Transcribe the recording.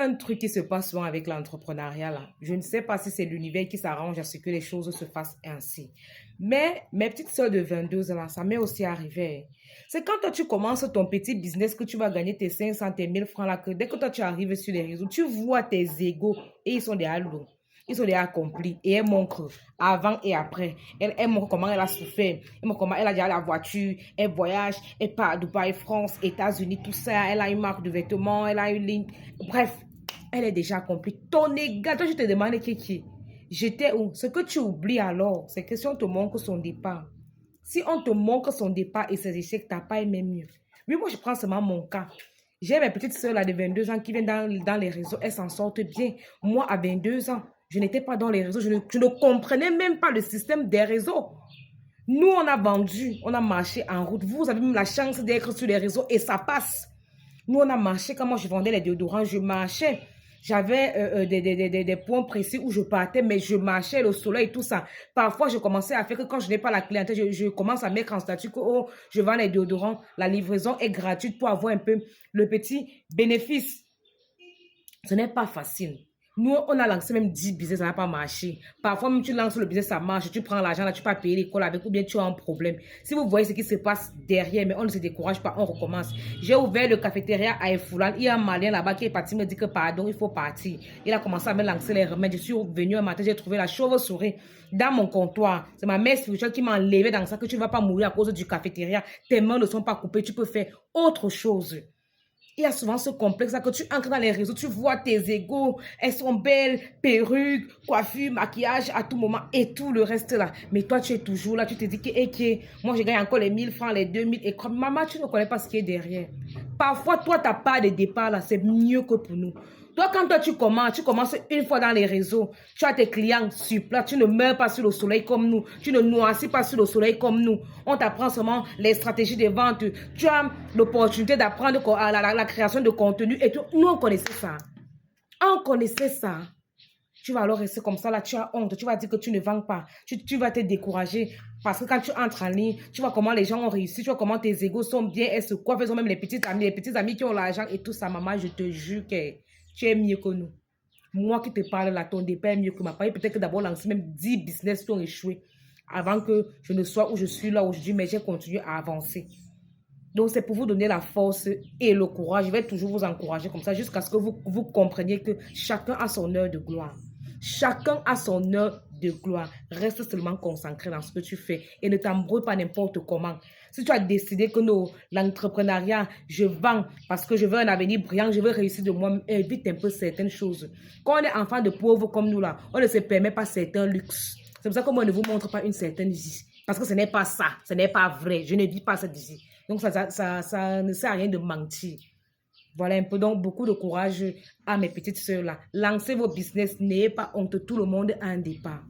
un truc qui se passe souvent avec l'entrepreneuriat là. Je ne sais pas si c'est l'univers qui s'arrange à ce que les choses se fassent ainsi. Mais mes petites sœurs de 22 ans, là, ça m'est aussi arrivé. C'est quand toi tu commences ton petit business que tu vas gagner tes 500, tes 1000 francs là, que dès que toi tu arrives sur les réseaux, tu vois tes égaux et ils sont déjà lourds. Ils sont déjà accomplis et elle montre avant et après. Elle montre comment elle a souffert. Elle montre comment elle a déjà la voiture. Elle voyage. Elle part à Dubaï, France, États-Unis, tout ça. Elle a une marque de vêtements. Elle a une ligne. Bref, elle est déjà accomplie. Ton égal, toi, je te demande qui. J'étais où? Ce que tu oublies alors, c'est que si on te montre son départ, si on te montre son départ et ses échecs, tu n'as pas aimé mieux. Oui, moi, je prends seulement mon cas. J'ai mes petites sœurs là de 22 ans qui viennent dans les réseaux. Elles s'en sortent bien. Moi, à 22 ans, je n'étais pas dans les réseaux. Je ne comprenais même pas le système des réseaux. Nous, on a vendu, on a marché en route. Vous avez même la chance d'être sur les réseaux et ça passe. Nous, on a marché. Quand moi, je vendais les déodorants, je marchais. J'avais des points précis où je partais, mais je marchais, le soleil, tout ça. Parfois, je commençais à faire que quand je n'ai pas la clientèle, je commence à mettre en statut que oh, je vends les déodorants. La livraison est gratuite pour avoir un peu le petit bénéfice. Ce n'est pas facile. Nous, on a lancé même 10 business, ça n'a pas marché. Parfois, même tu lances le business, ça marche, tu prends l'argent, là, tu peux pas payer l'école avec, ou bien tu as un problème. Si vous voyez ce qui se passe derrière, mais on ne se décourage pas, on recommence. J'ai ouvert le cafétéria à Efoulan, il y a un Malien là-bas qui est parti me dire que pardon, il faut partir. Il a commencé à me lancer les remèdes. Je suis venue un matin, j'ai trouvé la chauve-souris dans mon comptoir. C'est ma mère spirituelle qui m'a enlevé dans ça, que tu ne vas pas mourir à cause du cafétéria. Tes mains ne sont pas coupées, tu peux faire autre chose. Il y a souvent ce complexe-là que tu entres dans les réseaux, tu vois tes égaux, elles sont belles, perruques, coiffure, maquillage à tout moment et tout le reste là. Mais toi, tu es toujours là, tu te dis que moi, je gagne encore les 1000 francs, les 2000 et comme maman, tu ne connais pas ce qui est derrière. Parfois, toi, ta part de départ là, c'est mieux que pour nous. Toi, quand toi, tu commences une fois dans les réseaux, tu as tes clients sur place, tu ne meurs pas sur le soleil comme nous, tu ne noircis pas sur le soleil comme nous. On t'apprend seulement les stratégies de vente, tu as l'opportunité d'apprendre la création de contenu et tout. Nous, on connaissait ça. On connaissait ça. Tu vas alors rester comme ça, là, tu as honte, tu vas dire que tu ne vends pas, tu vas te décourager parce que quand tu entres en ligne, tu vois comment les gens ont réussi, tu vois comment tes égos sont bien, elles se coiffent, elles ont même les petits amis qui ont l'argent et tout ça. Maman, je te jure que tu es mieux que nous. Moi qui te parle là, ton départ est mieux que ma part. Peut-être que d'abord lancer même 10 business qui ont échoué avant que je ne sois où je suis là aujourd'hui, mais j'ai continué à avancer. Donc, c'est pour vous donner la force et le courage. Je vais toujours vous encourager comme ça jusqu'à ce que vous compreniez que chacun a son heure de gloire. Chacun a son heure de gloire. Reste seulement concentré dans ce que tu fais et ne t'embrouille pas n'importe comment. Si tu as décidé que l'entrepreneuriat, je vends parce que je veux un avenir brillant, je veux réussir de moi, évite un peu certaines choses. Quand on est enfant de pauvres comme nous là, on ne se permet pas certains luxes. C'est pour ça que moi, je ne vous montre pas une certaine vie. Parce que ce n'est pas ça, ce n'est pas vrai. Je ne vis pas ça d'ici. Donc, ça ne sert à rien de mentir. Voilà un peu. Donc, beaucoup de courage à mes petites sœurs là. Lancez vos business. N'ayez pas honte. Tout le monde a un départ.